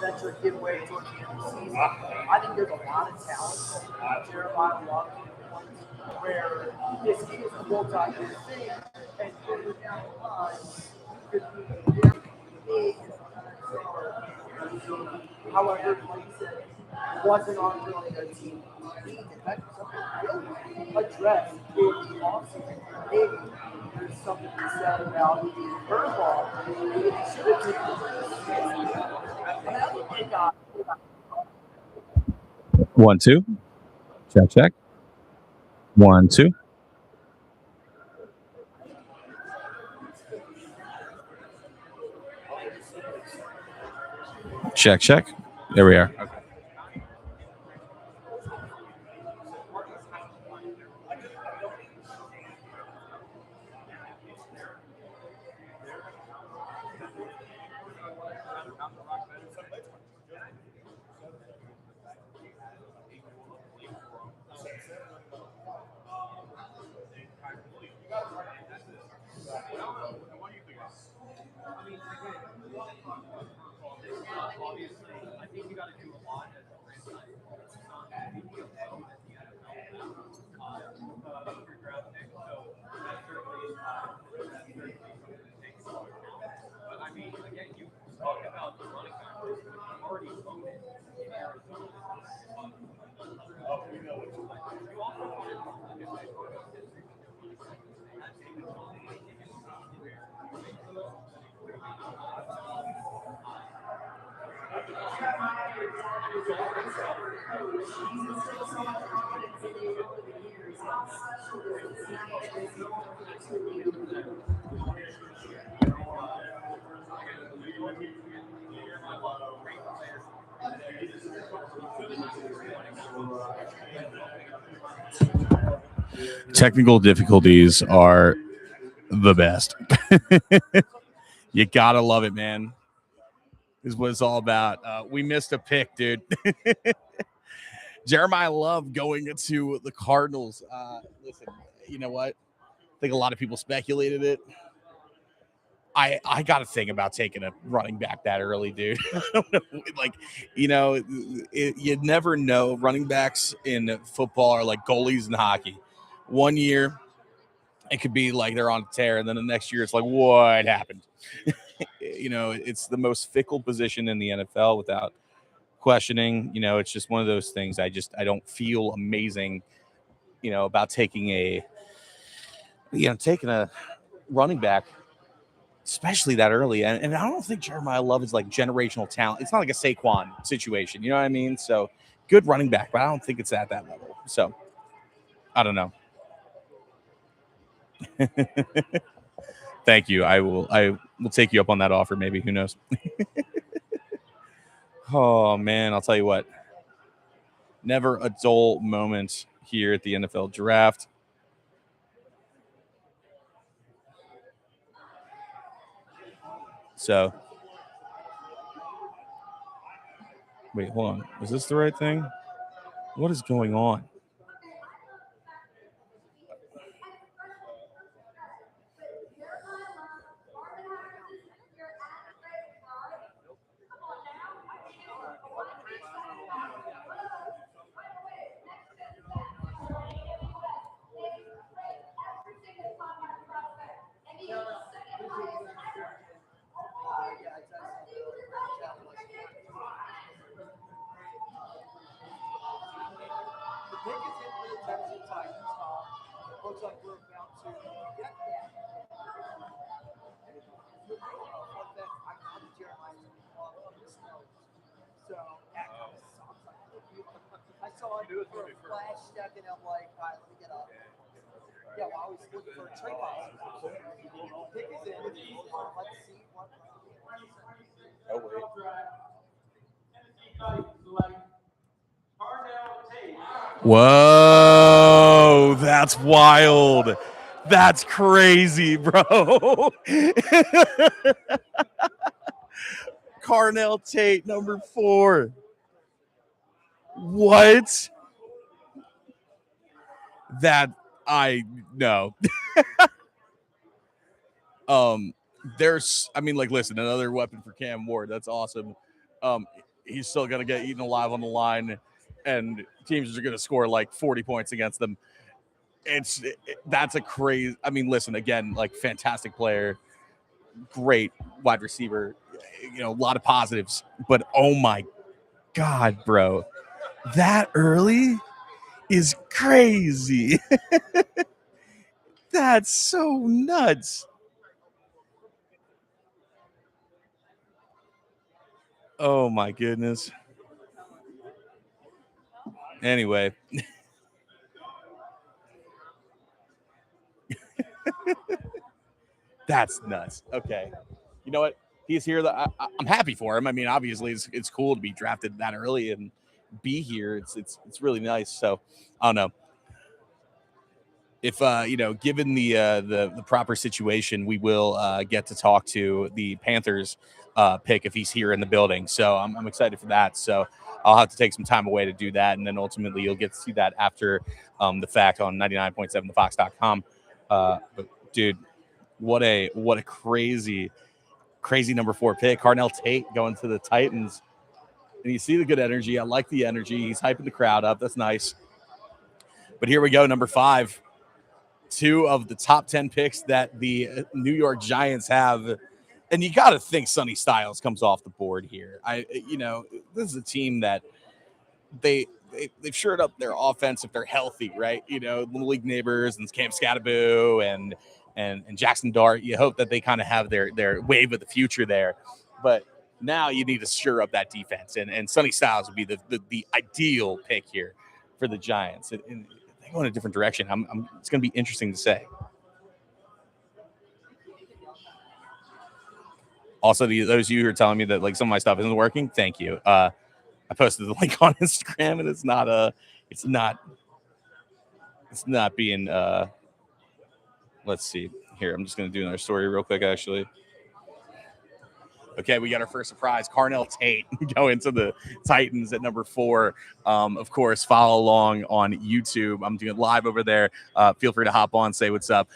venture giveaway towards the end of the season. I think there's a lot of talent. Jeremiah Love where this is a multi-year thing, and further down the line, could be very big. However, like you said, wasn't on really a team. He defended something really addressed in the offseason. Maybe there's something to be said about the curveball. Maybe they should have taken it. 1 2. Check. 1 2. Check. There we are. Okay. Technical difficulties are the best. You gotta love it, man. Is what it's all about. We missed a pick, dude. Jeremiah Love going to the Cardinals. Listen, you know what? I think a lot of people speculated it. I got to think about taking a running back that early, dude. I don't know. Like, you know, you never know. Running backs in football are like goalies in hockey. 1 year, it could be like they're on a tear, and then the next year, it's like, what happened? You know, it's the most fickle position in the NFL without questioning. You know, it's just one of those things. I don't feel amazing, you know, about taking a running back, especially that early. And I don't think Jeremiah Love is like generational talent. It's not like a Saquon situation. You know what I mean? So good running back, but I don't think it's at that level. So I don't know. Thank you. I will take you up on that offer. Maybe, who knows? Oh man, I'll tell you what. Never a dull moment here at the NFL draft. So, wait, hold on. Is this the right thing? What is going on? Looks like we're about to get that. So I saw it for a flash second. I'm like, all right, let me get up. Yeah, well, I was looking for a trade box. Pick is in. Let's see what. Oh, wait. Whoa, that's wild. That's crazy, bro. Carnell Tate, number 4. What? That I know. There's, I mean, like, listen, another weapon for Cam Ward. That's awesome. he's still going to get eaten alive on the line, and teams are going to score like 40 points against them. That's a crazy. I mean, listen, again, like fantastic player, great wide receiver, a lot of positives, but oh my God, bro, that early is crazy. That's so nuts. Oh my goodness. Anyway. That's nuts. Okay. You know what? He's here. I'm happy for him. I mean, obviously, it's cool to be drafted that early and be here. It's really nice. So I don't know if given the proper situation, we will get to talk to the Panthers pick if he's here in the building. So I'm excited for that. So I'll have to take some time away to do that, and then ultimately you'll get to see that after the fact on 99.7thefox.com. But dude, what a crazy number 4 pick. Carnell Tate going to the Titans. And you see the good energy. I like the energy. He's hyping the crowd up. That's nice. But here we go, number 5. 2 of the top 10 picks that the New York Giants have. And you got to think Sonny Styles comes off the board here. This is a team that they've shored up their offense if they're healthy, right? Malik Neighbors and Cam Scattaboo and Jackson Dart. You hope that they kind of have their wave of the future there. But now you need to shore up that defense. And Sonny Styles would be the ideal pick here for the Giants. And they go in a different direction. It's going to be interesting to say. Also, those of you who are telling me that like some of my stuff isn't working, thank you. I posted the link on Instagram, and it's not being. Let's see here. I'm just going to do another story real quick, actually. Okay, we got our first surprise. Carnell Tate going to the Titans at number 4. Of course, follow along on YouTube. I'm doing it live over there. Feel free to hop on, say what's up.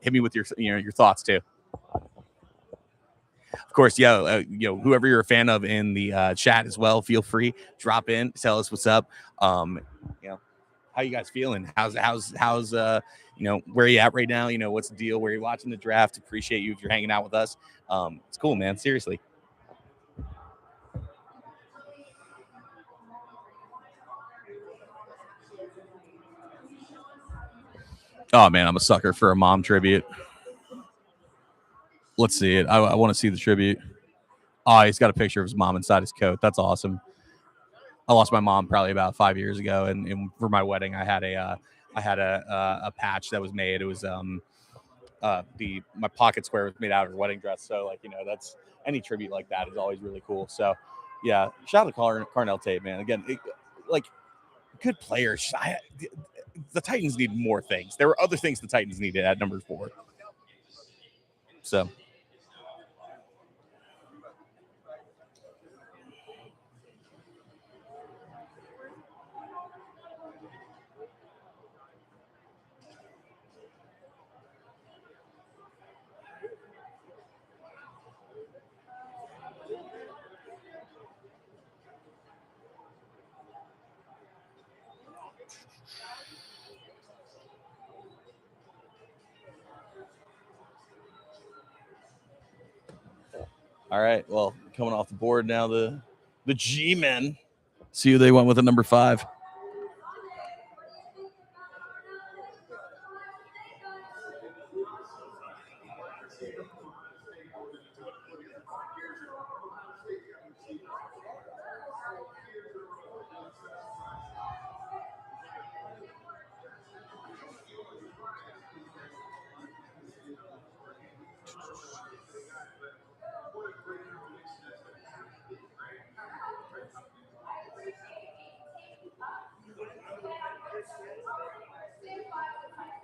Hit me with your thoughts too. Of course, whoever you're a fan of in the chat as well, feel free, drop in, tell us what's up. How you guys feeling? How's where you at right now? What's the deal? Where you're watching the draft? Appreciate you if you're hanging out with us. It's cool, man. Seriously. Oh man, I'm a sucker for a mom tribute. Let's see it. I want to see the tribute. Oh, he's got a picture of his mom inside his coat. That's awesome. I lost my mom probably about 5 years ago, and for my wedding, I had a patch that was made. It was my pocket square was made out of her wedding dress. So that's any tribute like that is always really cool. So yeah, shout out to Carnell Tate, man. Again, good players. The Titans need more things. There were other things the Titans needed at number 4. So. All right. Well, coming off the board now, the G-men. See who they went with at number 5.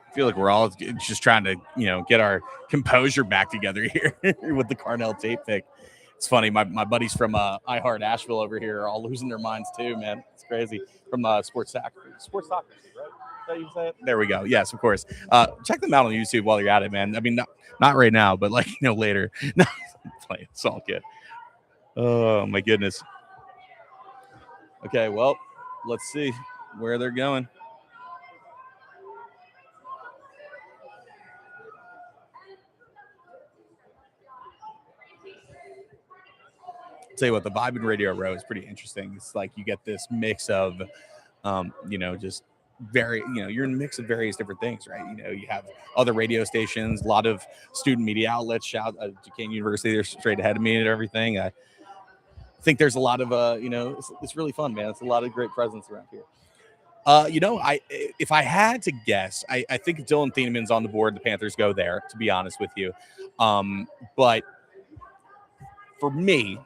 I feel like we're all just trying to, get our composure back together here with the Carnell Tate pick. It's funny. My buddies from iHeart Asheville over here are all losing their minds too, man. It's crazy. From Sports Soccer, right? Is that you say it? There we go. Yes, of course. Check them out on YouTube while you're at it, man. I mean, not right now, but later. It's all good. Oh my goodness. Okay, well, let's see where they're going. Tell you what, the vibe in Radio Row is pretty interesting. It's like you get this mix of, just you're in a mix of various different things, right? You have other radio stations, a lot of student media outlets. Shout Duquesne University, they're straight ahead of me and everything. I think there's a lot of, it's really fun, man. It's a lot of great presence around here. If I had to guess, I think if Dylan Thienemann's on the board, the Panthers go there, to be honest with you. But for me,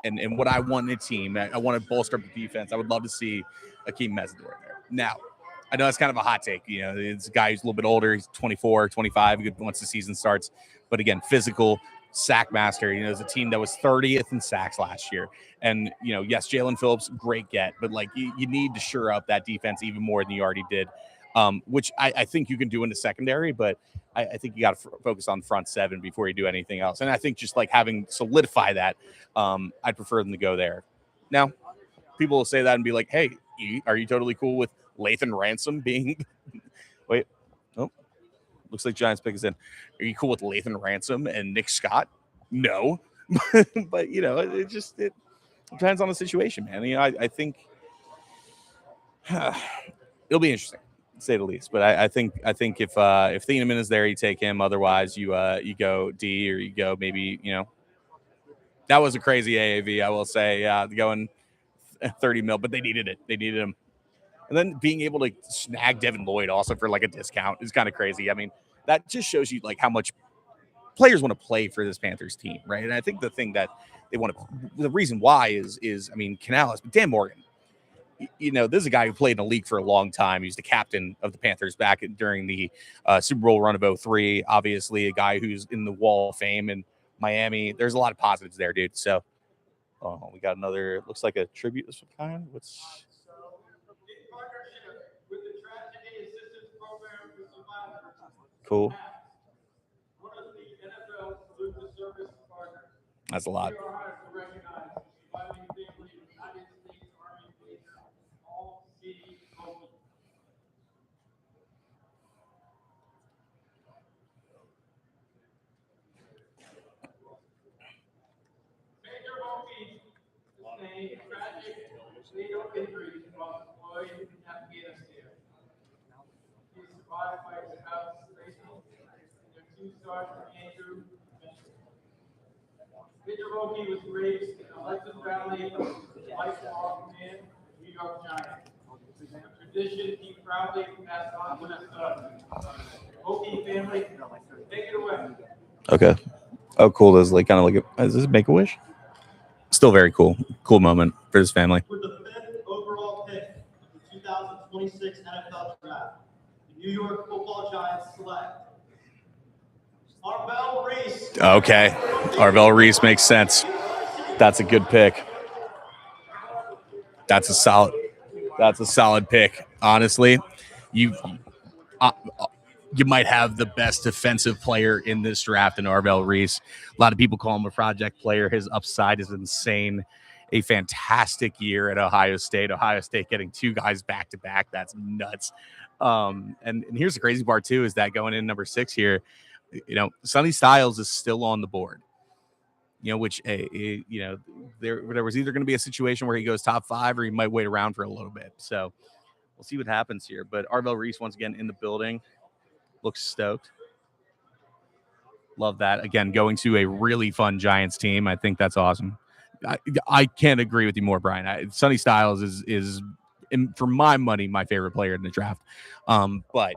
and what I want in a team, I want to bolster up the defense. I would love to see Akeem Mesidor there. Now, I know that's kind of a hot take. It's a guy who's a little bit older. He's 24, 25 once the season starts. But again, physical, sack master. It's a team that was 30th in sacks last year. And, yes, Jalen Phillips, great get. But, you need to shore up that defense even more than you already did, which I think you can do in the secondary. But I think you got to focus on front seven before you do anything else. And I think just having solidify that, I'd prefer them to go there. Now, people will say that and be like, hey, are you totally cool with Lathan Ransom being – wait, oh, looks like Giants pick is in. Are you cool with Lathan Ransom and Nick Scott? No. But, it depends on the situation, man. I think it'll be interesting, to say the least. But I think if Thienemann is there, you take him. Otherwise, you go D, or you go maybe, that was a crazy AAV, I will say. Going 30 mil, but they needed it. They needed him. And then being able to snag Devin Lloyd also for a discount is kind of crazy. I mean, that just shows you how much players want to play for this Panthers team, right? And I think the thing that they want to, the reason why is Canales, but Dan Morgan. This is a guy who played in the league for a long time. He's the captain of the Panthers back during the Super Bowl run of 2003. Obviously, a guy who's in the Wall of Fame in Miami. There's a lot of positives there, dude. So, we got another, looks like a tribute of some kind. What's cool? That's a lot. Major Roki was raised in Alexis Valley, lifelong man, New York Giants. A tradition he proudly passed on to his son. Roki family, take it away. Okay. Oh, cool. Does is this Make-A-Wish? Still very cool. Cool moment for his family. With the 5th overall pick of the 2026 NFL Draft, the New York Football Giants select Arvell Reese. Okay. Arvell Reese makes sense. That's a good pick. That's a solid pick. Honestly, you might have the best defensive player in this draft in Arvell Reese. A lot of people call him a project player. His upside is insane. A fantastic year at Ohio State. Ohio State getting 2 guys back to back. That's nuts. And here's the crazy part too, is that going in number 6 here, Sonny Styles is still on the board. Which there was either going to be a situation where he goes top 5 or he might wait around for a little bit. So we'll see what happens here. But Arvell Reese once again in the building. Looks stoked. Love that. Again, going to a really fun Giants team. I think that's awesome. I can't agree with you more, Brian. Sonny Styles is for my money, my favorite player in the draft. But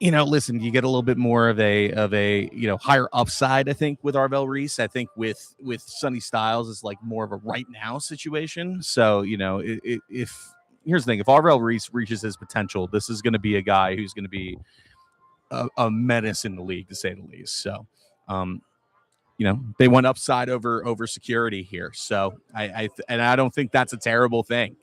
listen, you get a little bit more of a higher upside, I think, with Arvell Reese. I think with Sonny Styles is more of a right now situation. So, if here's the thing, if Arvell Reese reaches his potential, this is going to be a guy who's going to be a menace in the league, to say the least. So, they want upside over security here. So I don't think that's a terrible thing.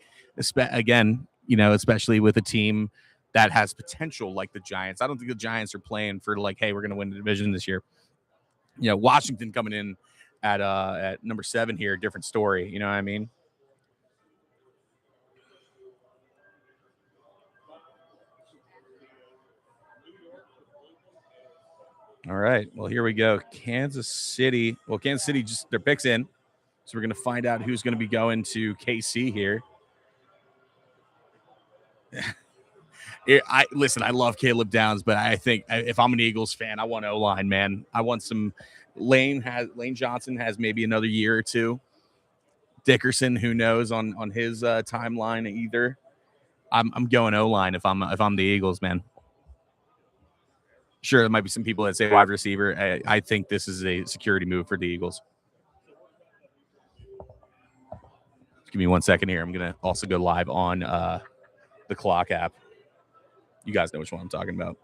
Again, especially with a team that has potential like the Giants. I don't think the Giants are playing for hey, we're going to win the division this year. Washington coming in at number 7 here, different story. You know what I mean? All right. Well, here we go. Kansas City. Well, Kansas City just their picks in. So we're going to find out who's going to be going to KC here. I listen. I love Caleb Downs, but I think if I'm an Eagles fan, I want O-line, man. I want some. Lane Johnson has maybe another year or two. Dickerson, who knows on his timeline either. I'm going O-line if I'm the Eagles, man. Sure, there might be some people that say wide receiver. I think this is a security move for the Eagles. Give me 1 second here. I'm going to also go live on the Clock app. You guys know which one I'm talking about.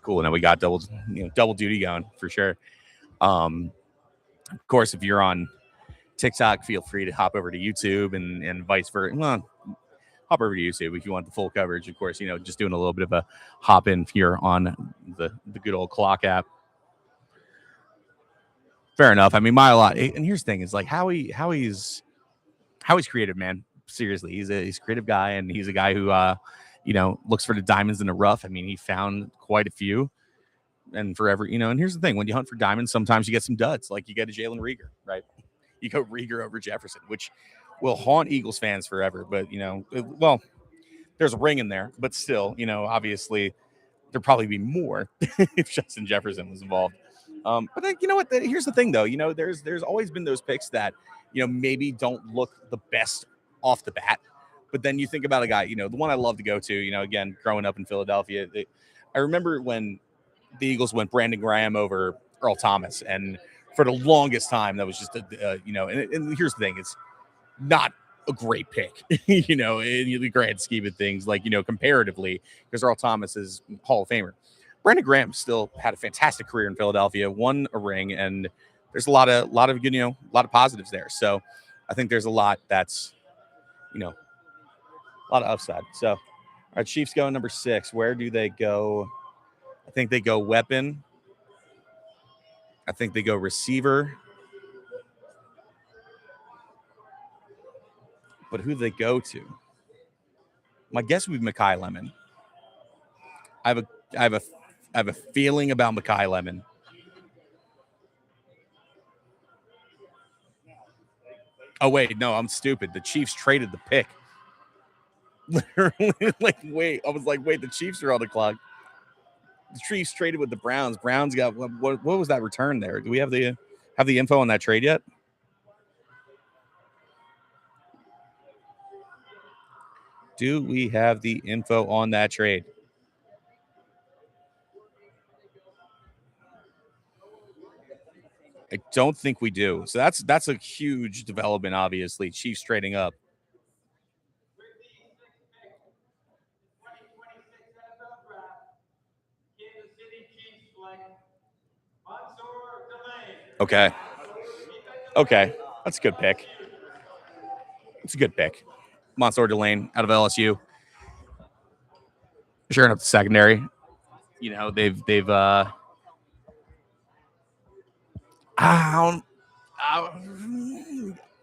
Cool. Now we got double duty going for sure. Of course, if you're on TikTok, feel free to hop over to YouTube and vice versa. Well, hop over to YouTube if you want the full coverage. Of course, just doing a little bit of a hop in here on the good old Clock app. Fair enough. I mean, and here's the thing: is like how he's creative, man. Seriously, he's a creative guy, and he's a guy who looks for the diamonds in the rough. I mean, he found quite a few, and forever, and here's the thing: when you hunt for diamonds, sometimes you get some duds. Like you get a Jalen Reagor, right? You go Reagor over Jefferson, which will haunt Eagles fans forever. But well, there's a ring in there, but still, obviously there'd probably be more if Justin Jefferson was involved. But you know what? Here's the thing, though. There's always been those picks that maybe don't look the best off the bat, but then you think about a guy. The one I love to go to. Again, growing up in Philadelphia, I remember when the Eagles went Brandon Graham over Earl Thomas, and for the longest time that was just and here's the thing: it's not a great pick, in the grand scheme of things, like comparatively, because Earl Thomas is Hall of Famer. Brandon Graham still had a fantastic career in Philadelphia, won a ring, and there's a lot of good, a lot of positives there. So I think there's a lot that's, a lot of upside. So our Chiefs go number 6. Where do they go? I think they go weapon. I think they go receiver. But who do they go to? My guess would be Mekhi Lemon. I have a feeling about Mekhi Lemon. Oh, wait, no, I'm stupid. The Chiefs traded the pick. Literally, wait, the Chiefs are on the clock. The Chiefs traded with the Browns. Browns got what was that return there? Do we have the info on that trade yet? Do we have the info on that trade? I don't think we do. So that's a huge development, obviously. Chiefs trading up. Okay. That's a good pick. It's a good pick. Mansour Delane out of LSU. Sure enough, the secondary. They've I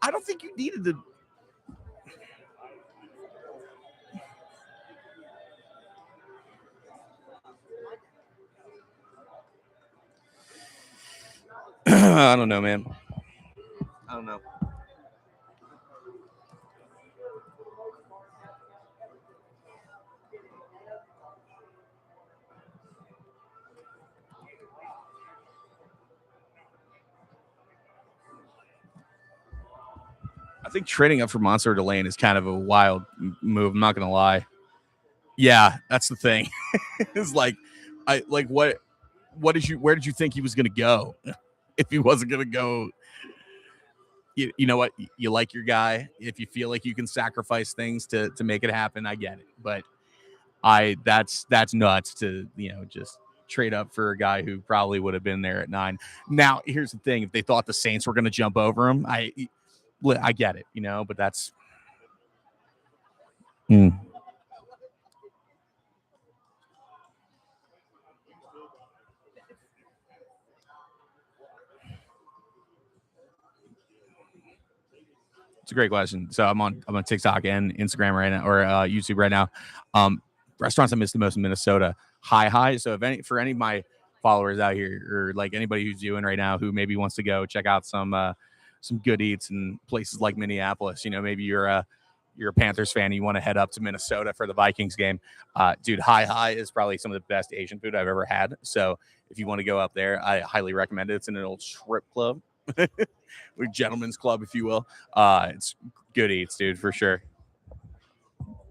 don't think you needed to. I don't know, man. I don't know. I think trading up for Mansour Delane is kind of a wild move. I'm not going to lie. Yeah, that's the thing. It's like, where did you think he was going to go? If he wasn't going to go, you know what? You like your guy. If you feel like you can sacrifice things to make it happen, I get it. But that's nuts to, just trade up for a guy who probably would have been there at 9. Now, here's the thing. If they thought the Saints were going to jump over him, I get it, but that's. It's a great question. So I'm on TikTok and Instagram right now, or YouTube right now. Restaurants I miss the most in Minnesota. Hi. So for any of my followers out here, or like anybody who's doing right now who maybe wants to go check out some good eats in places like Minneapolis, maybe you're a Panthers fan, you want to head up to Minnesota for the Vikings game. Dude, Hi is probably some of the best Asian food I've ever had. So if you want to go up there, I highly recommend it. It's in an old strip club. Or gentleman's club, if you will. It's good eats, dude, for sure. All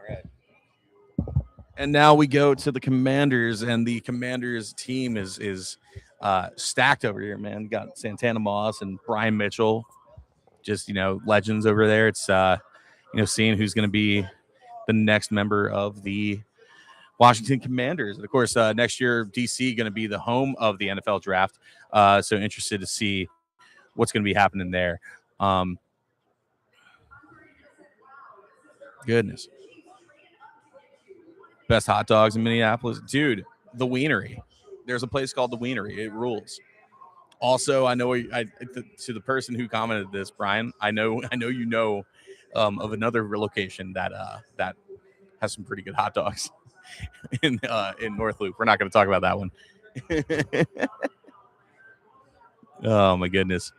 right. And now we go to the Commanders, and the Commanders team is stacked over here, man. Got Santana Moss and Brian Mitchell, just legends over there. It's seeing who's going to be the next member of the Washington Commanders. And of course, next year, DC going to be the home of the NFL draft. So interested to see what's going to be happening there. Goodness. Best hot dogs in Minneapolis. Dude, the Wienery. There's a place called the Wienery. It rules. Also, I know to the person who commented this, Brian, I know of another location that has some pretty good hot dogs in North Loop. We're not going to talk about that one. Oh my goodness.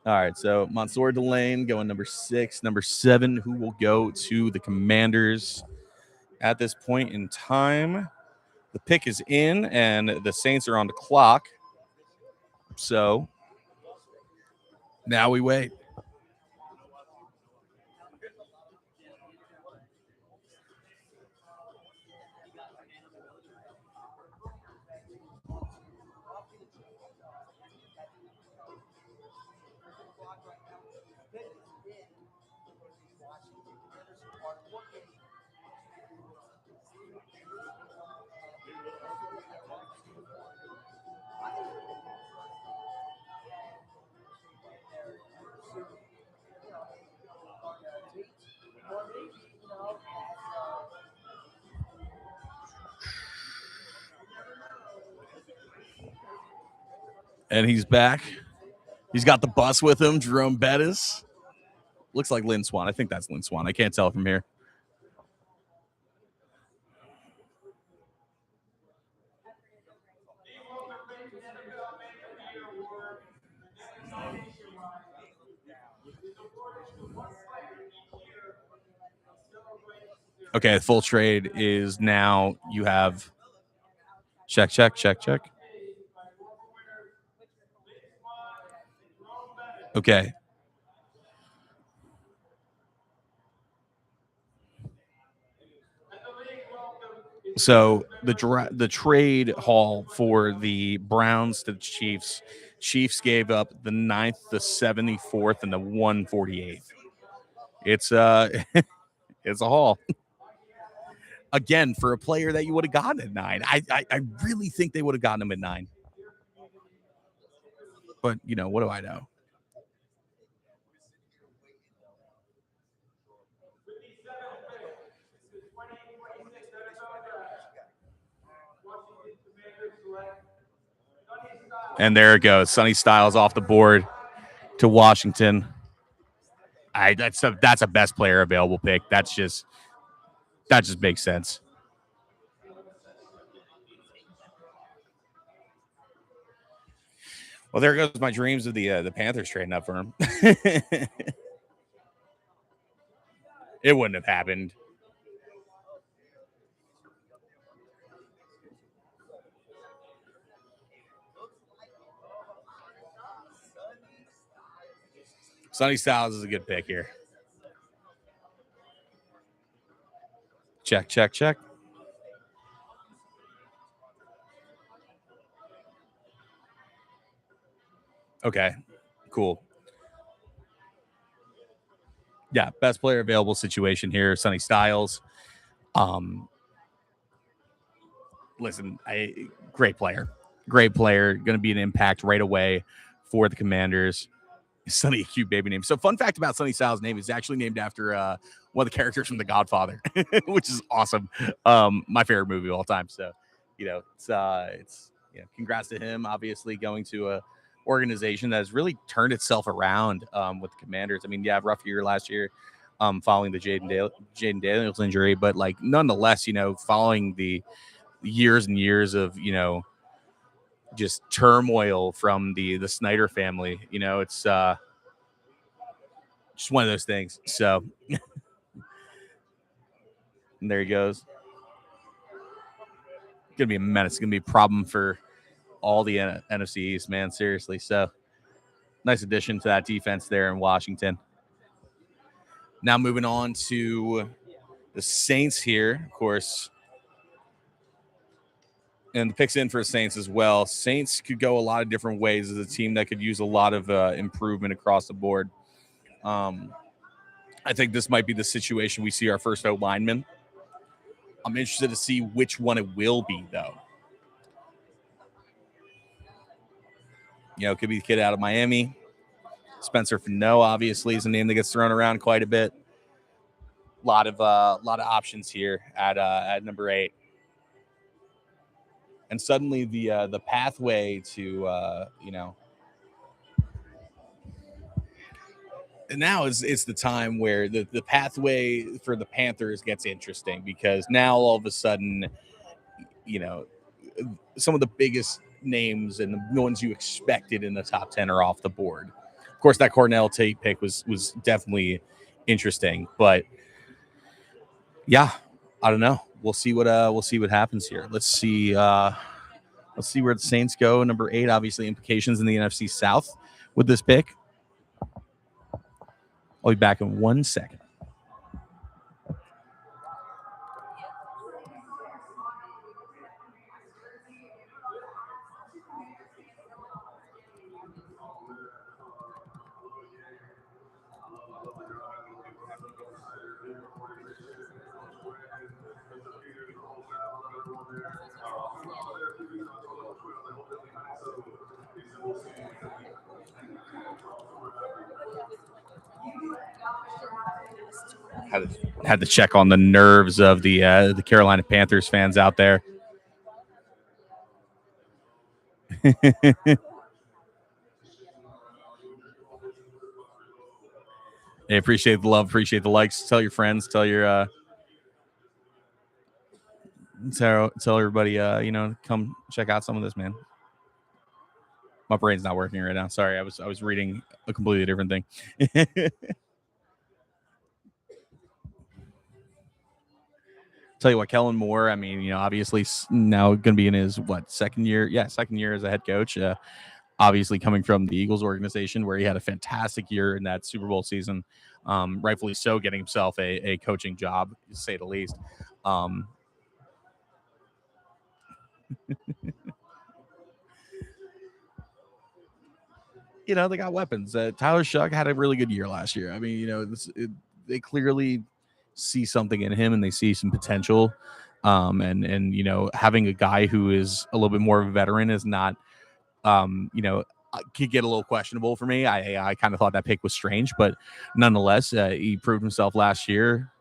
All right, so Mansour Delane going number 6, number 7, who will go to the Commanders at this point in time. The pick is in, and the Saints are on the clock. So now we wait. And he's back. He's got the bus with him, Jerome Bettis. Looks like Lynn Swan. I think that's Lynn Swan. I can't tell from here. Okay, full trade is now you have check. Okay. So the trade haul for the Browns to the Chiefs gave up the 9th, the 74th, and the 148th. It's it's a haul. Again, for a player that you would have gotten at 9. I really think they would have gotten him at 9. But, what do I know? And there it goes. Sonny Styles off the board to Washington. That's a best player available pick. That just makes sense. Well, there goes my dreams of the Panthers trading up for him. It wouldn't have happened. Sonny Styles is a good pick here. Check. Okay, cool. Yeah, best player available situation here, Sonny Styles. Listen, great player, going to be an impact right away for the Commanders. Sonny, a cute baby name. So, fun fact about Sonny Styles' name is actually named after one of the characters from The Godfather, which is awesome. My favorite movie of all time. So, it's congrats to him. Obviously, going to organization that has really turned itself around with the Commanders. I mean, yeah, rough year last year following the Jaden Daniels injury, but like nonetheless, following the years and years of, just turmoil from the Snyder family, it's just one of those things. So and there he goes. Gonna be a menace. Gonna be a problem for all the NFC East, man. Seriously. So nice addition to that defense there in Washington. Now moving on to the Saints here, of course. And the picks in for the Saints as well. Saints could go a lot of different ways as a team that could use a lot of improvement across the board. I think this might be the situation we see our first O lineman. I'm interested to see which one it will be, though. It could be the kid out of Miami. Spencer Fano, obviously, is a name that gets thrown around quite a bit. A lot of options here at number 8. And suddenly the pathway to now it's the time where the pathway for the Panthers gets interesting, because now all of a sudden, some of the biggest names and the ones you expected in the top 10 are off the board. Of course, that Cornell Tate pick was definitely interesting, but yeah, I don't know. We'll see what happens here. Let's see where the Saints go. Number 8, obviously implications in the NFC South with this pick. I'll be back in 1 second. Had to check on the nerves of the Carolina Panthers fans out there. Hey, appreciate the love, appreciate the likes. Tell your friends, tell your tell everybody come check out some of this, man. My brain's not working right now. Sorry, I was reading a completely different thing. Tell you what, Kellen Moore, I mean, obviously now going to be in his second year? Yeah, second year as a head coach. Obviously coming from the Eagles organization, where he had a fantastic year in that Super Bowl season. Rightfully so, getting himself a coaching job, to say the least. They got weapons. Tyler Shough had a really good year last year. I mean, they clearly see something in him and they see some potential. And having a guy who is a little bit more of a veteran is not, could get a little questionable for me. I kind of thought that pick was strange, but nonetheless, he proved himself last year.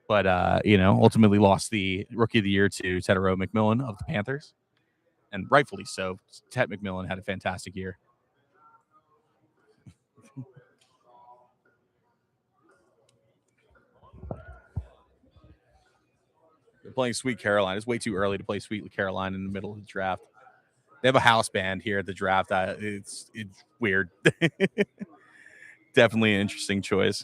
But, ultimately lost the Rookie of the Year to Tetairoa McMillan of the Panthers. And rightfully so. Ted McMillan had a fantastic year. They're playing Sweet Caroline. It's way too early to play Sweet Caroline in the middle of the draft. They have a house band here at the draft. It's weird. Definitely an interesting choice.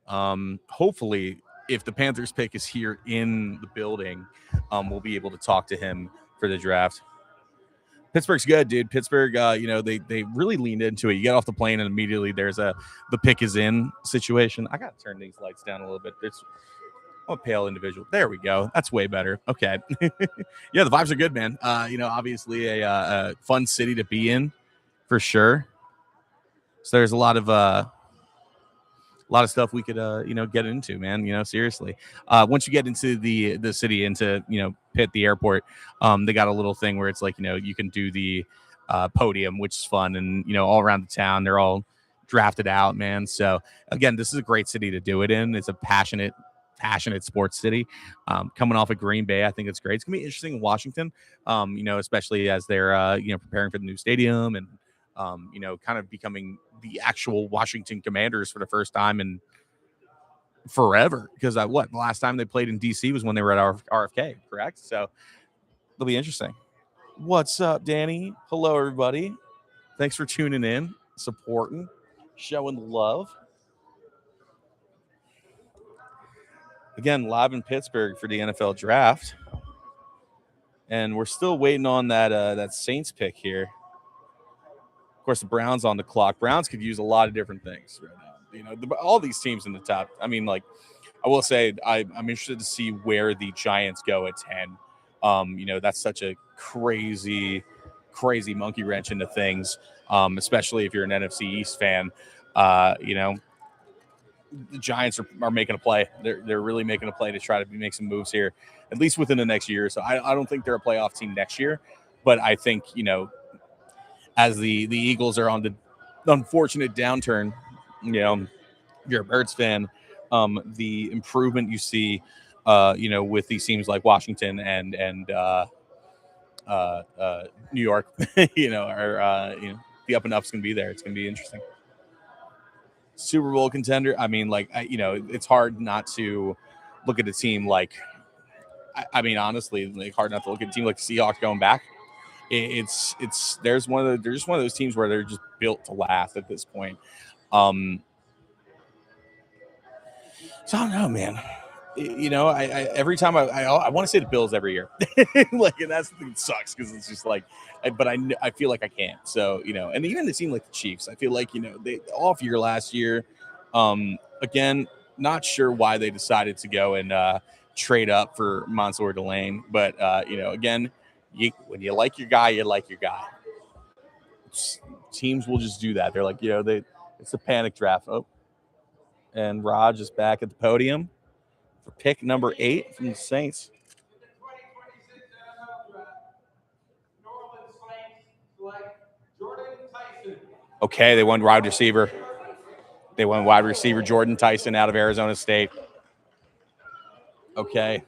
Hopefully, if the Panthers pick is here in the building, we'll be able to talk to him for the draft. Pittsburgh's good, dude. Pittsburgh, they really leaned into it. You get off the plane and immediately there's the pick is in situation. I got to turn these lights down a little bit. I'm a pale individual. There we go. That's way better. Okay. Yeah, the vibes are good, man. Obviously a fun city to be in for sure. So there's a lot of stuff we could get into, man. Seriously. Once you get into the city, into Pitt, the airport, they got a little thing where it's like you can do the podium, which is fun, and all around the town they're all drafted out, man. So again, this is a great city to do it in. It's a passionate passionate sports city. Coming off of Green Bay, I think it's great. It's gonna be interesting in Washington, especially as they're preparing for the new stadium and kind of becoming the actual Washington Commanders for the first time in forever. Because the last time they played in DC was when they were at RFK, correct? So it'll be interesting. What's up, Danny? Hello, everybody. Thanks for tuning in, supporting, showing love. Again, live in Pittsburgh for the NFL draft. And we're still waiting on that Saints pick here. Of course, the Browns on the clock. Browns could use a lot of different things right now. All these teams in the top. I mean, like, I will say I'm interested to see where the Giants go at 10. That's such a crazy monkey wrench into things, especially if you're an NFC East fan. The Giants are making a play. They're really making a play to try to make some moves here, at least within the next year. So I don't think they're a playoff team next year, but I think, as the Eagles are on the unfortunate downturn, if you're a Birds fan, the improvement you see, with these teams like Washington and New York, the up and up's going to be there. It's going to be interesting. Super Bowl contender. I mean, it's hard not to look at a team like, honestly, hard not to look at a team like the Seahawks going back. They're just one of those teams where they're just built to last at this point. So I don't know, man. I every time I want to say the Bills every year, and that's the thing that sucks because it's just but I feel like I can't. So and even the team like the Chiefs, I feel like they off year last year. Again, not sure why they decided to go and trade up for Mansour Delane, but again, when you like your guy, you like your guy. Teams will just do that. They're like, it's a panic draft. Oh, and Raj is back at the podium for pick number 8 from the Saints. Okay, they won wide receiver. Jordan Tyson out of Arizona State. Okay.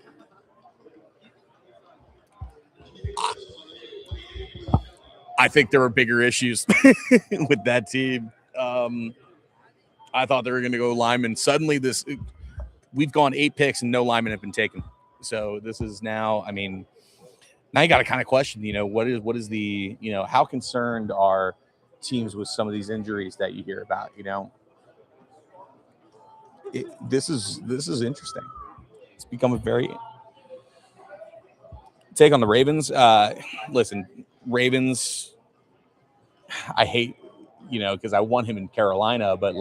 I think there were bigger issues with that team. I thought they were going to go lineman. Suddenly, we've gone 8 picks and no linemen have been taken. So this is now, now you got to kind of question, what is the, how concerned are teams with some of these injuries that you hear about, this is interesting. It's become a very take on the Ravens. Listen, Ravens, I hate, because I want him in Carolina, but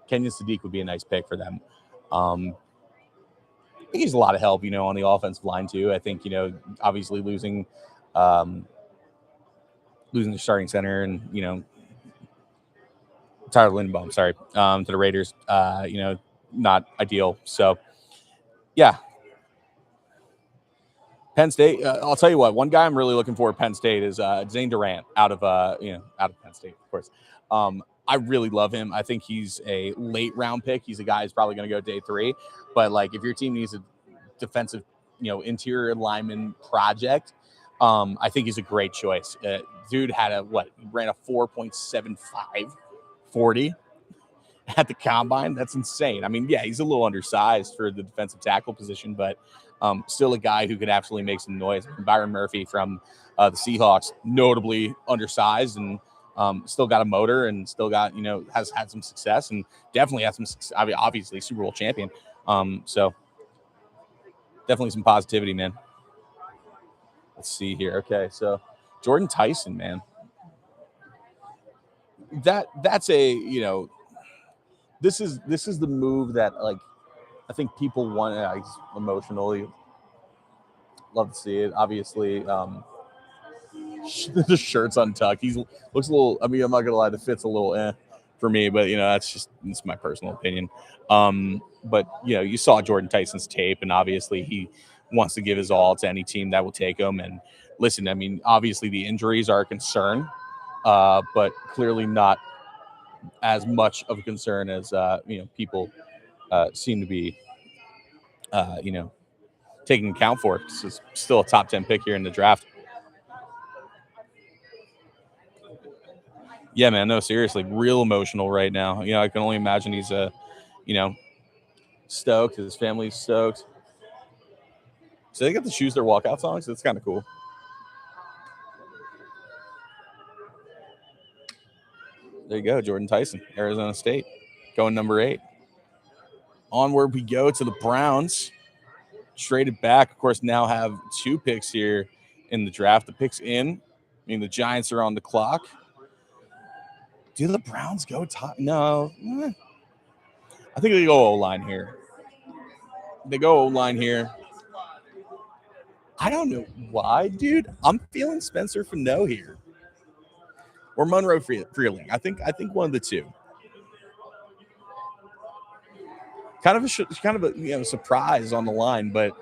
Kenyon Sadiq would be a nice pick for them. I think he's a lot of help, on the offensive line too. I think, obviously losing the starting center and, Tyler Linderbaum, to the Raiders, not ideal. So, yeah. Penn State. I'll tell you what. One guy I'm really looking for at Penn State is Zane Durant out of Penn State, of course. I really love him. I think he's a late round pick. He's a guy who's probably going to go day 3. But if your team needs a defensive, interior lineman project, I think he's a great choice. Dude had he ran a 4.75 40 at the combine. That's insane. He's a little undersized for the defensive tackle position, but still a guy who could absolutely make some noise. Byron Murphy from the Seahawks, notably undersized and still got a motor and still got, has had some success and definitely had some success. Obviously Super Bowl champion. So definitely some positivity, man. Let's see here. Okay. So Jordan Tyson, man, that's a, this is the move that I think people want. He's emotionally love to see it. Obviously, the shirt's untucked. Looks a little. I'm not gonna lie, the fit's a little for me, but that's my personal opinion. But you saw Jordan Tyson's tape, and obviously he wants to give his all to any team that will take him. And listen, obviously the injuries are a concern, but clearly not as much of a concern as people seem to be taking account for. It's still a top 10 pick here in the draft. Yeah, man. No, seriously, real emotional right now. I can only imagine he's stoked. His family's stoked. So they get to choose their walkout songs. That's kind of cool. There you go, Jordan Tyson, Arizona State, going number 8. Onward we go to the Browns. Traded back, of course, now have 2 picks here in the draft. The picks in, the Giants are on the clock. Do the Browns go top? No. I think they go O-line here. They go O-line here. I don't know why, dude. I'm feeling Spencer Fano here. Or Monroe Freeling. I think one of the two. Kind of a surprise on the line, but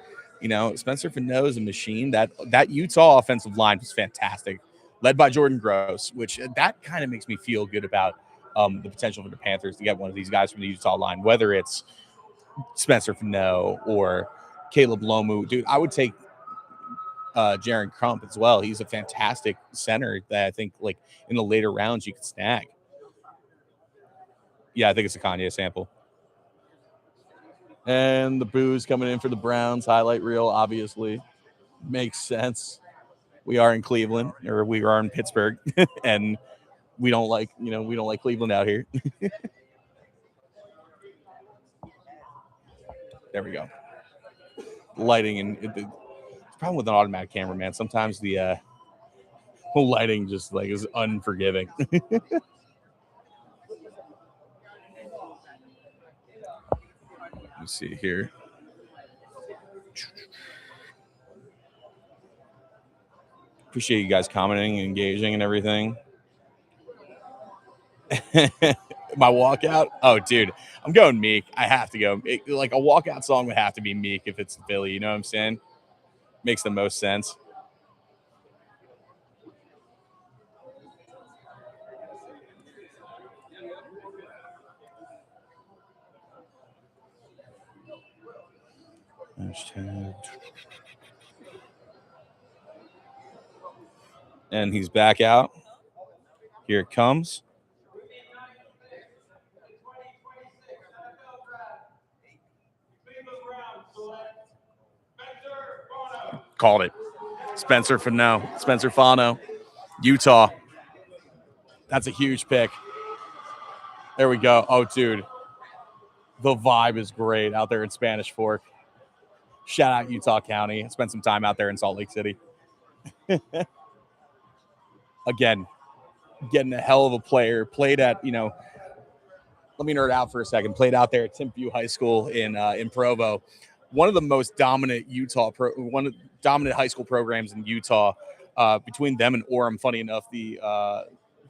Spencer Fano is a machine. That Utah offensive line was fantastic, led by Jordan Gross, which that kind of makes me feel good about the potential for the Panthers to get one of these guys from the Utah line, whether it's Spencer Fano or Caleb Lomu. Dude, I would take Jaron Crump as well. He's a fantastic center that I think like in the later rounds you could snag. Yeah, I think it's a Kanye sample. And the booze coming in for the Browns highlight reel, obviously makes sense. We are in Cleveland, or we are in Pittsburgh, and we don't like Cleveland out here. There we go. Lighting and the problem with an automatic camera, man. Sometimes the lighting just like is unforgiving. Let's see here. Appreciate you guys commenting and engaging and everything. My walkout? Oh, dude. I'm going Meek. I have to go. Like a walkout song would have to be Meek if it's Philly. You know what I'm saying? Makes the most sense. And he's back out. Here it comes. Called it. Spencer Fano, Utah. That's a huge pick. There we go. Oh, dude. The vibe is great out there in Spanish Fork. Shout out Utah County. Spent some time out there in Salt Lake City. Again, getting a hell of a player. Played at, let me nerd out for a second. Played out there at Timpview High School in Provo. One of the most dominant dominant high school programs in Utah. Between them and Orem, funny enough, the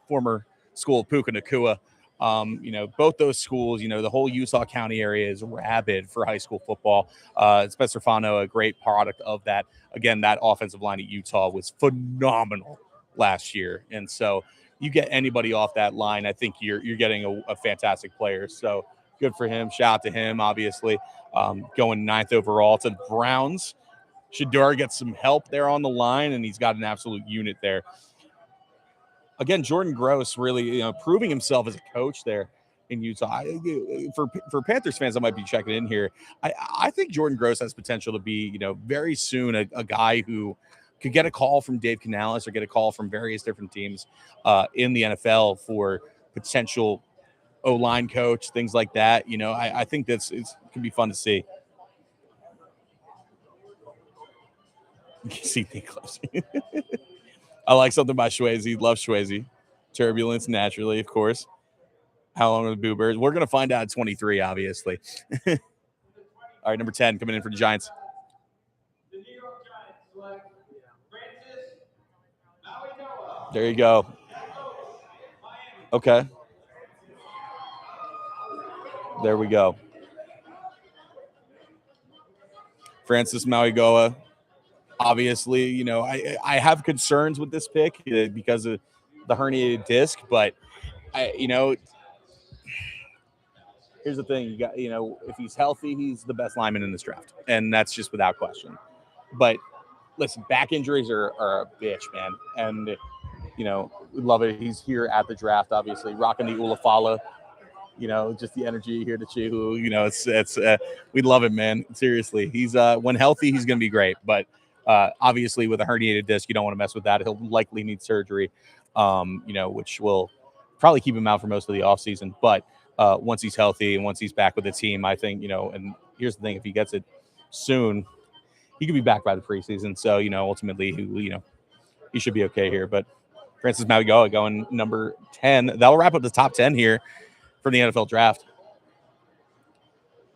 former school of Puka Nakua. Both those schools, the whole Utah County area is rabid for high school football. Spencer Fano, a great product of that. Again, that offensive line at Utah was phenomenal last year. And so you get anybody off that line, I think you're getting a fantastic player. So good for him. Shout out to him, obviously. Going 9th overall to the Browns. Shedeur gets some help there on the line, and he's got an absolute unit there. Again, Jordan Gross really, proving himself as a coach there in Utah. For Panthers fans that might be checking in here, I think Jordan Gross has potential to be, very soon a guy who could get a call from Dave Canales or get a call from various different teams in the NFL for potential O-line coach, things like that. I think it can be fun to see. You can see Nick close. I like something by Swayze. Love Swayze. Turbulence, naturally, of course. How long are the Boo Birds? We're going to find out at 23, obviously. All right, number 10 coming in for the Giants. The New York Giants select Francis Mauigoa. There you go. Okay. There we go. Francis Mauigoa. Obviously, I have concerns with this pick because of the herniated disc, but here's the thing: if he's healthy, he's the best lineman in this draft, and that's just without question. But listen, back injuries are a bitch, man, and we love it. He's here at the draft, obviously, rocking the Ulafala. Just the energy here to Chihu. It's we love him, man. Seriously, he's when healthy, he's gonna be great. But obviously, with a herniated disc, you don't want to mess with that. He'll likely need surgery, which will probably keep him out for most of the offseason. But once he's healthy and once he's back with the team, I think and here's the thing: if he gets it soon, he could be back by the preseason. So ultimately, he should be okay here. But Francis Mauigoa going number 10. That'll wrap up the top 10 here for the NFL draft.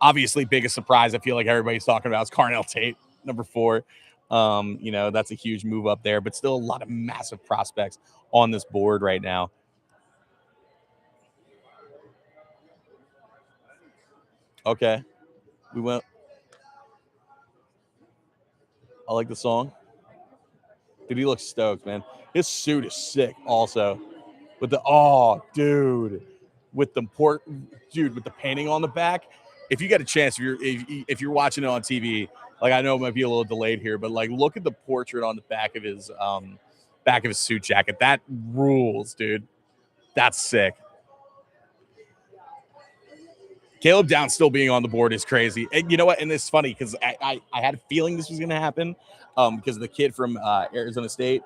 Obviously, biggest surprise I feel like everybody's talking about is Carnell Tate, number 4. That's a huge move up there, but still a lot of massive prospects on this board right now. Okay. We went. I like the song. Dude, he looks stoked, man. His suit is sick also. With the with the painting on the back. If you get a chance, if you're watching it on TV, like I know it might be a little delayed here, but like look at the portrait on the back of his suit jacket. That rules, dude. That's sick. Caleb Downs still being on the board is crazy. And you know what? And it's funny because I had a feeling this was going to happen because the kid from Arizona State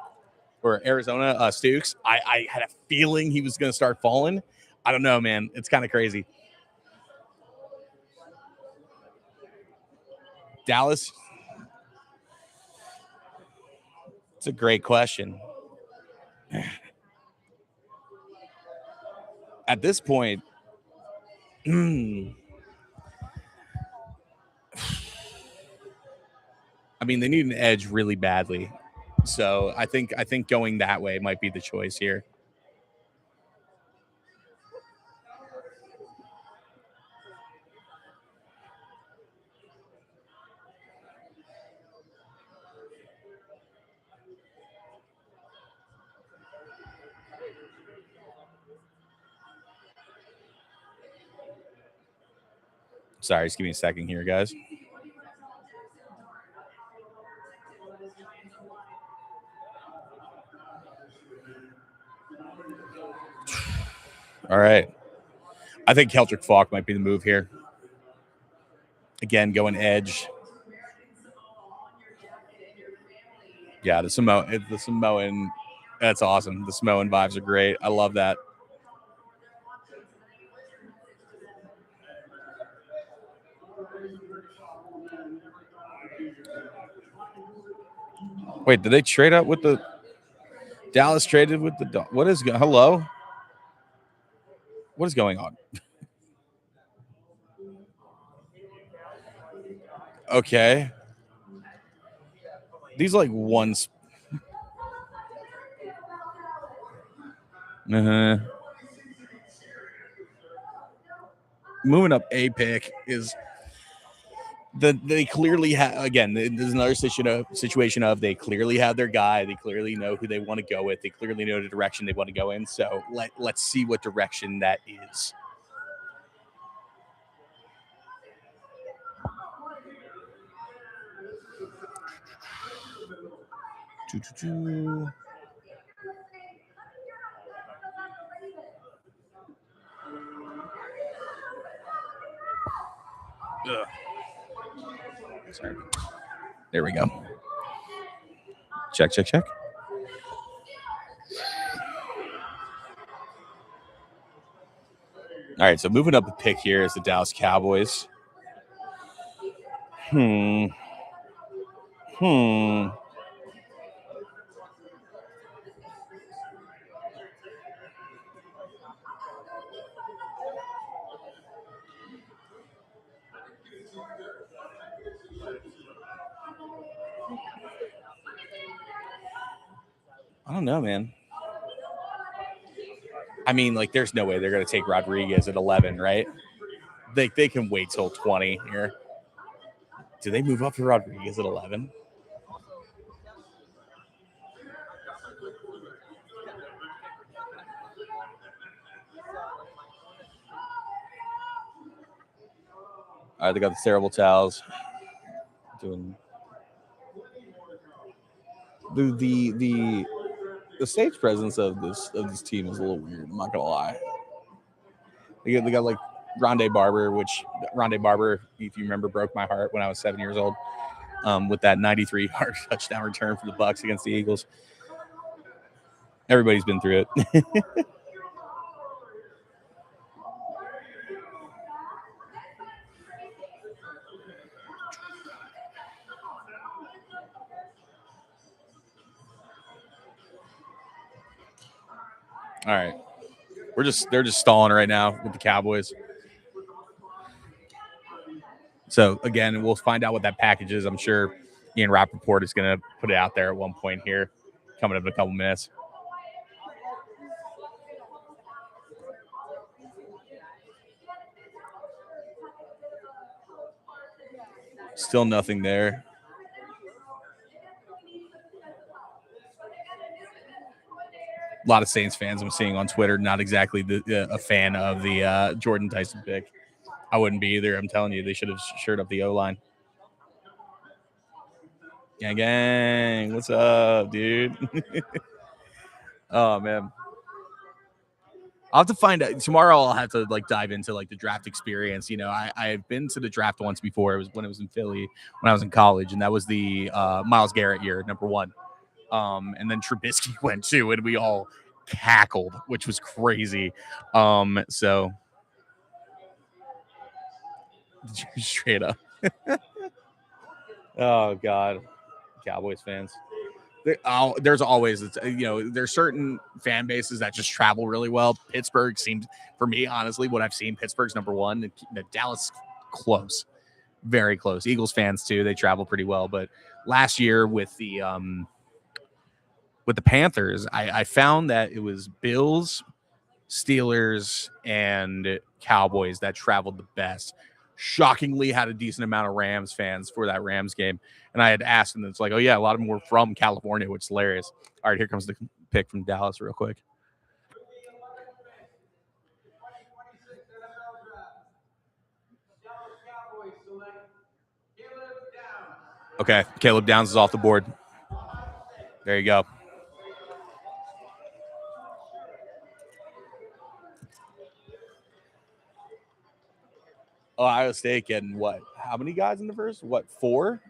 or Arizona, Stukes, I had a feeling he was going to start falling. I don't know, man. It's kind of crazy. Dallas? It's a great question. At this point, I mean, they need an edge really badly. So I think going that way might be the choice here. Sorry, just give me a second here, guys. All right. I think Keldrick Falk might be the move here. Again, going edge. Yeah, the Samoan, that's awesome. The Samoan vibes are great. I love that. Wait, did they trade up with the Dallas traded with the what is hello? What is going on? Okay. These like ones. Moving up a pick is they clearly have, again, there's another situation of they clearly have their guy. They clearly know who they want to go with. They clearly know the direction they want to go in. So let's see what direction that is. Ugh. Sorry. There we go. Check. All right, so moving up a pick here is the Dallas Cowboys. I don't know, man. I mean, like, there's no way they're going to take Rodriguez at 11, right? They can wait till 20 here. Do they move up for Rodriguez at 11? All right, they got the terrible towels. Doing the stage presence of this team is a little weird. I'm not gonna lie. They got like Rondé Barber, which Rondé Barber, if you remember, broke my heart when I was 7 years old. With that 93-yard touchdown return for the Bucs against the Eagles. Everybody's been through it. All right. They're just stalling right now with the Cowboys. So again, we'll find out what that package is. I'm sure Ian Rappaport is going to put it out there at one point here, coming up in a couple minutes. Still nothing there. A lot of Saints fans I'm seeing on Twitter, not exactly a fan of the Jordan Tyson pick. I wouldn't be either. I'm telling you, they should have shored up the O-line. Gang, gang. What's up, dude? Oh, man. I'll have to find out. Tomorrow I'll have to like dive into like the draft experience. You know, I've been to the draft once before. It was when it was in Philly when I was in college, and that was the Myles Garrett year, number 1. And then Trubisky went too, and we all cackled, which was crazy. So straight up. Oh God, Cowboys fans. There's always, there's certain fan bases that just travel really well. Pittsburgh seems, for me, honestly, what I've seen, Pittsburgh's number 1. The Dallas, close, very close. Eagles fans too, they travel pretty well. But last year with the Panthers, I found that it was Bills, Steelers, and Cowboys that traveled the best. Shockingly had a decent amount of Rams fans for that Rams game. And I had asked them, it's like, oh, yeah, a lot of them were from California, which is hilarious. All right, here comes the pick from Dallas real quick. Okay, Caleb Downs is off the board. There you go. Ohio State getting what? How many guys in the first? 4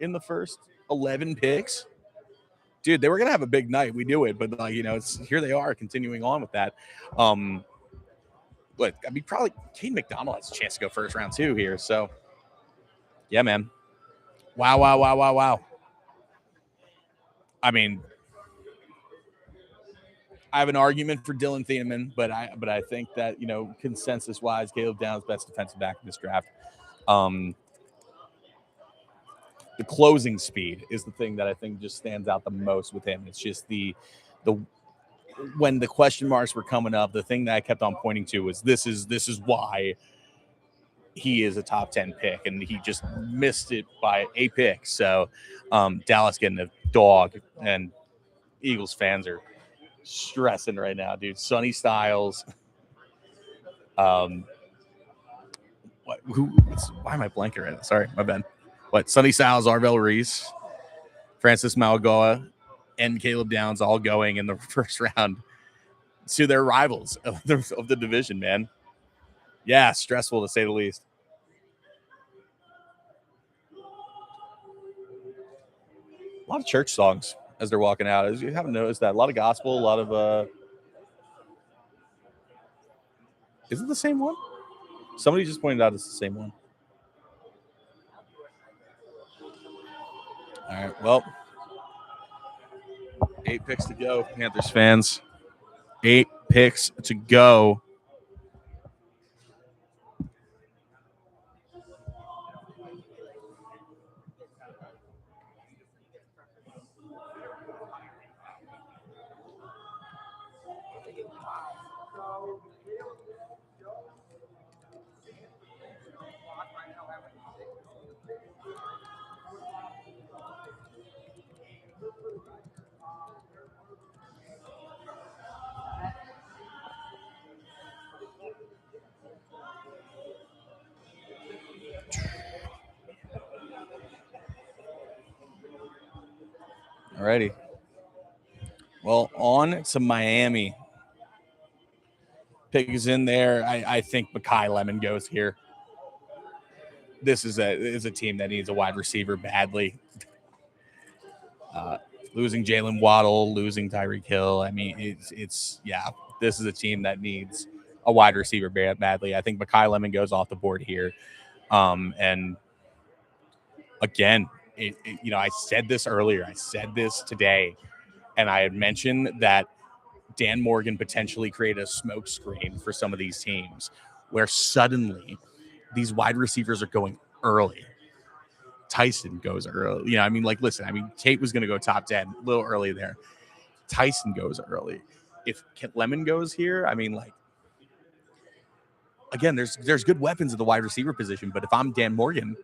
in the first 11 picks? Dude, they were gonna have a big night. We knew it, but it's here they are continuing on with that. But I mean, probably Kane McDonald has a chance to go first round too here. So, yeah, man. Wow. I mean, I have an argument for Dylan Thieneman, but I think that consensus wise, Caleb Downs best defensive back in this draft. The closing speed is the thing that I think just stands out the most with him. It's just the when the question marks were coming up, the thing that I kept on pointing to was this is why he is a top 10 pick, and he just missed it by a pick. So Dallas getting a dog, and Eagles fans are stressing right now, dude. Sonny Styles. Why am I blanking right now? Sorry, my bad. Sonny Styles, Arvell Reese, Francis Mauigoa, and Caleb Downs all going in the first round to their rivals of the division, man. Yeah, stressful to say the least. A lot of church songs as they're walking out. As you haven't noticed that. A lot of gospel, a lot of is it the same one? Somebody just pointed out it's the same one. All right, well, 8 picks to go, Panthers fans. 8 picks to go. Alrighty. Well, on to Miami. Pick is in there. I think Makai Lemon goes here. This is a team that needs a wide receiver badly. Losing Jalen Waddle, losing Tyreek Hill. I mean, it's this is a team that needs a wide receiver badly. I think Makai Lemon goes off the board here. And again, I said this earlier. I said this today, and I had mentioned that Dan Morgan potentially created a smoke screen for some of these teams where suddenly these wide receivers are going early. Tyson goes early. Listen, Tate was going to go top 10 a little early there. Tyson goes early. If Lemon goes here, again, there's good weapons at the wide receiver position, but if I'm Dan Morgan,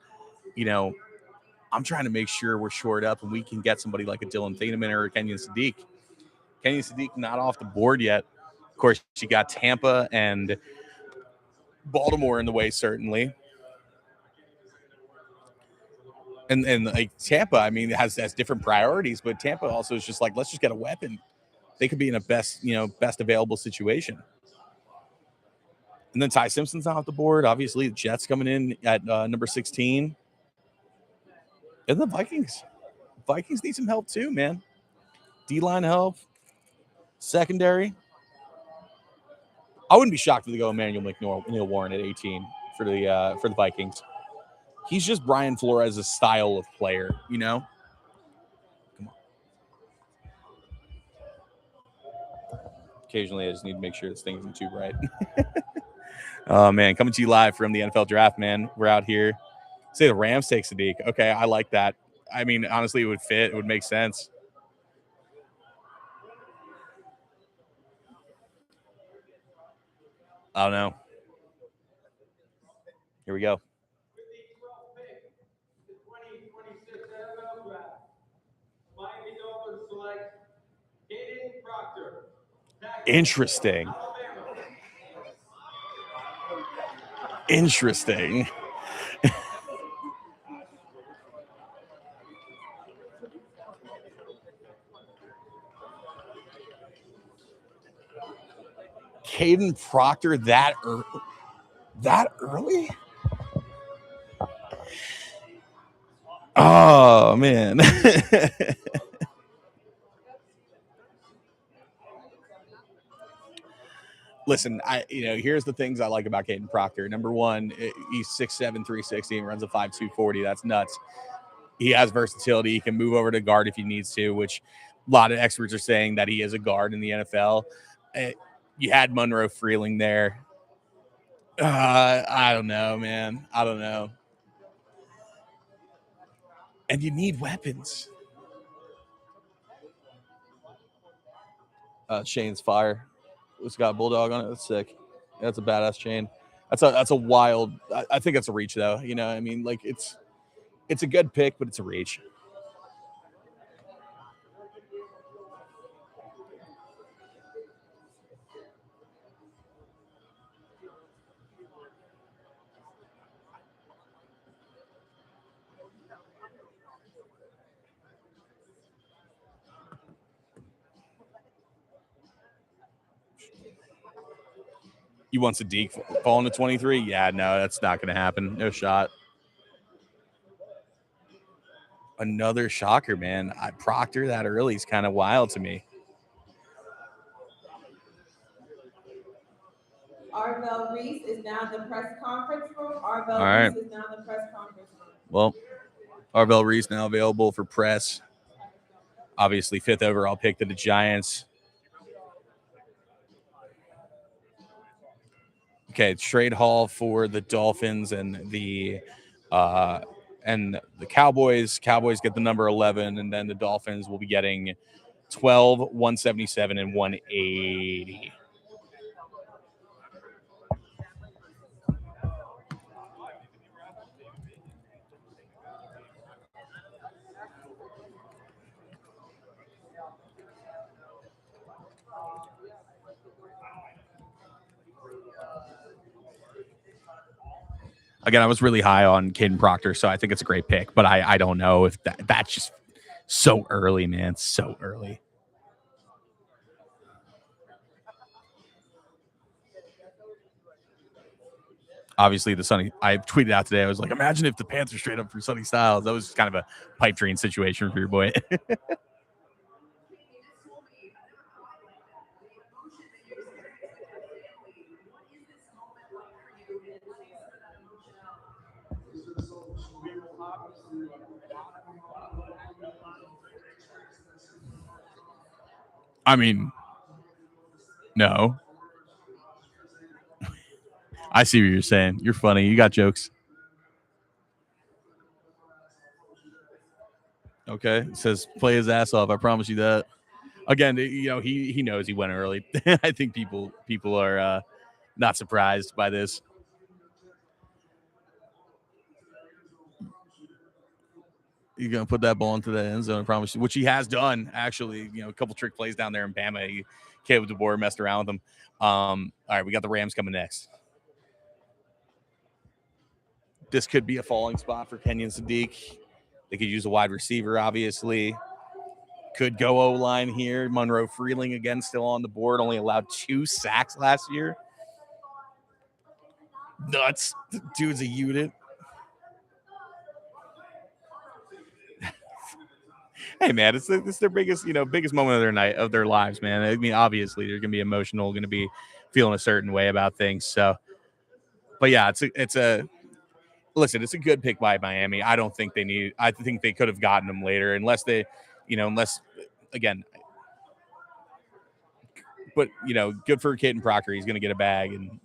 I'm trying to make sure we're shored up and we can get somebody like a Dylan Thieneman or a Kenyon Sadiq. Kenyon Sadiq not off the board yet. Of course, you got Tampa and Baltimore in the way, certainly. And like Tampa, has different priorities, but Tampa also is just like, let's just get a weapon. They could be in a best available situation. And then Ty Simpson's not off the board. Obviously, the Jets coming in at number 16. And the Vikings. Vikings need some help too, man. D-line help. Secondary. I wouldn't be shocked if they go Emmanuel McNeil Warren at 18 for the Vikings. He's just Brian Flores' style of player, Come on. Occasionally, I just need to make sure this thing isn't too bright. Oh, man. Coming to you live from the NFL Draft, man. We're out here. Say the Rams take Sadiq. Okay, I like that. Honestly, it would fit. It would make sense. I don't know. Here we go. Interesting. Caden Proctor that early? Oh, man. Listen, here's the things I like about Caden Proctor. Number one, he's 6'7", 360, and runs a 5'2", 40. That's nuts. He has versatility. He can move over to guard if he needs to, which a lot of experts are saying that he is a guard in the NFL. You had Monroe Freeling there. I don't know, man. I don't know. And you need weapons. Chain's fire. It's got a bulldog on it. That's sick. That's a badass chain. That's a wild. I think that's a reach though. It's a good pick, but it's a reach. You want Sadiq falling to 23? Yeah, no, that's not going to happen. No shot. Another shocker, man. Proctor that early is kind of wild to me. Arvell Reese is now in the press conference room. Reese is now in the press conference room. Well, Arvell Reese now available for press. Obviously, 5th overall pick to the Giants. Okay, trade haul for the Dolphins and the Cowboys. Cowboys get the number 11, and then the Dolphins will be getting 12, 177, and 180. Again, I was really high on Caden Proctor, so I think it's a great pick, but I don't know if that's just So early, man. So early. Obviously, I tweeted out today, I was like, imagine if the Panthers straight up for Sonny Styles. That was kind of a pipe dream situation for your boy. I mean, no. I see what you're saying. You're funny. You got jokes. Okay. It says play his ass off. I promise you that. Again, he knows he went early. I think people are not surprised by this. You're gonna put that ball into the end zone, I promise you, which he has done actually. A couple trick plays down there in Bama. He came with the board, messed around with them. All right, we got the Rams coming next. This could be a falling spot for Kenyon Sadiq. They could use a wide receiver, obviously. Could go O-line here. Monroe Freeling, again, still on the board. Only allowed 2 sacks last year. Nuts. The dude's a unit. Hey, man, it's their biggest moment of their night, of their lives, man. I mean, obviously, they're going to be emotional, going to be feeling a certain way about things. So, but yeah, it's a good pick by Miami. I think they could have gotten him later, unless again, but good for Caden Proctor. He's going to get a bag, and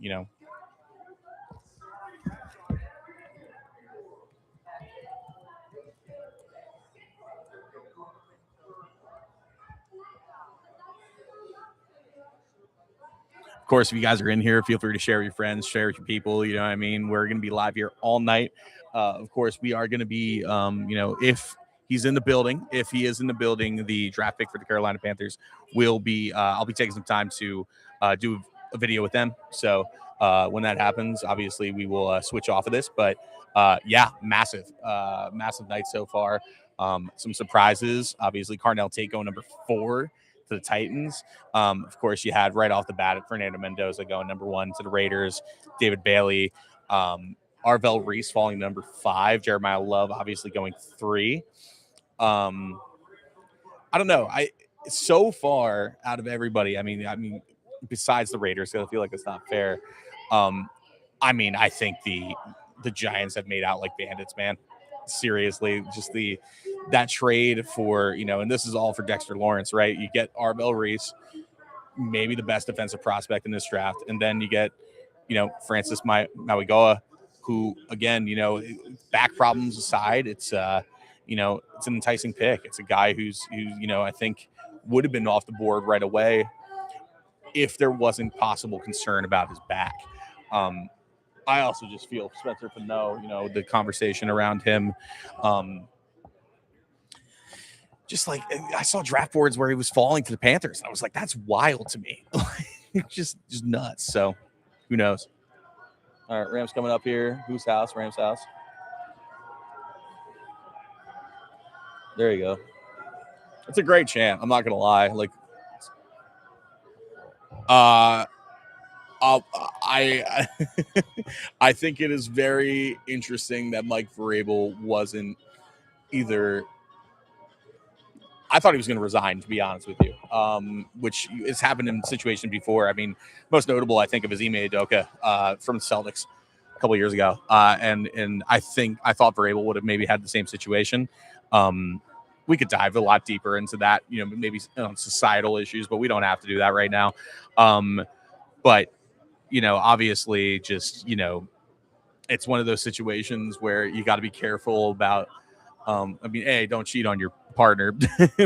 of course, if you guys are in here, feel free to share with your friends, share with your people. You know what I mean? We're going to be live here all night. Of course, we are going to be, if he's in the building, if he is in the building, the draft pick for the Carolina Panthers will be, I'll be taking some time to do a video with them. So when that happens, obviously we will switch off of this. But yeah, massive night so far. Some surprises. Obviously, Carnell Tate going number 4 to the Titans. Of course, you had right off the bat Fernando Mendoza going number 1 to the Raiders. David Bailey, Arvell Reese falling number 5. Jeremiah Love obviously going 3. I don't know. So far out of everybody, I mean, besides the Raiders, because I feel like it's not fair. I think the Giants have made out like bandits, man. Seriously, just that trade for, and this is all for Dexter Lawrence, right? You get Arvell Reese, maybe the best defensive prospect in this draft, and then you get, Francis Mauigoa, who, again, back problems aside, it's it's an enticing pick. It's a guy who's I think would have been off the board right away if there wasn't possible concern about his back. I also just feel Spencer Fano, the conversation around him. Just like I saw draft boards where he was falling to the Panthers. I was like, that's wild to me. just nuts. So who knows? All right, Rams coming up here. Whose house? Rams house. There you go. It's a great chant. I'm not gonna lie. Like, I I think it is very interesting that Mike Vrabel wasn't either. I thought he was going to resign, to be honest with you, which has happened in situations before. I mean, most notable, I think, of is Ime Udoka from the Celtics a couple of years ago. And I thought Vrabel would have maybe had the same situation. We could dive a lot deeper into that, maybe societal issues, but we don't have to do that right now. But, obviously just, it's one of those situations where you got to be careful about, A, don't cheat on your partner,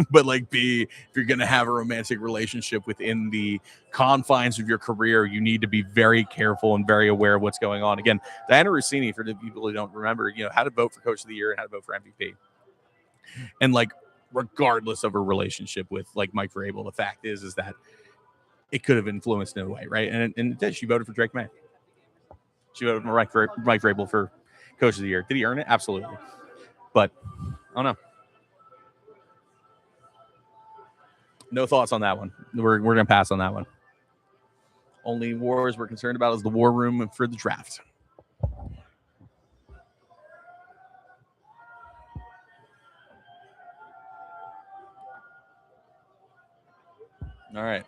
but like B, if you're going to have a romantic relationship within the confines of your career, you need to be very careful and very aware of wwhat's going on. Again, Diana Rossini, for the people who don't remember, how to vote for Coach of the Year and how to vote for MVP. And like, regardless of her relationship with like Mike Vrabel, the fact is that it could have influenced in a way, right? And it did. She voted for Drake May. She voted for Mike Vrabel for Coach of the Year. Did he earn it? Absolutely. But I don't know. No thoughts on that one. We're gonna pass on that one. Only wars we're concerned about is the war room for the draft. All right.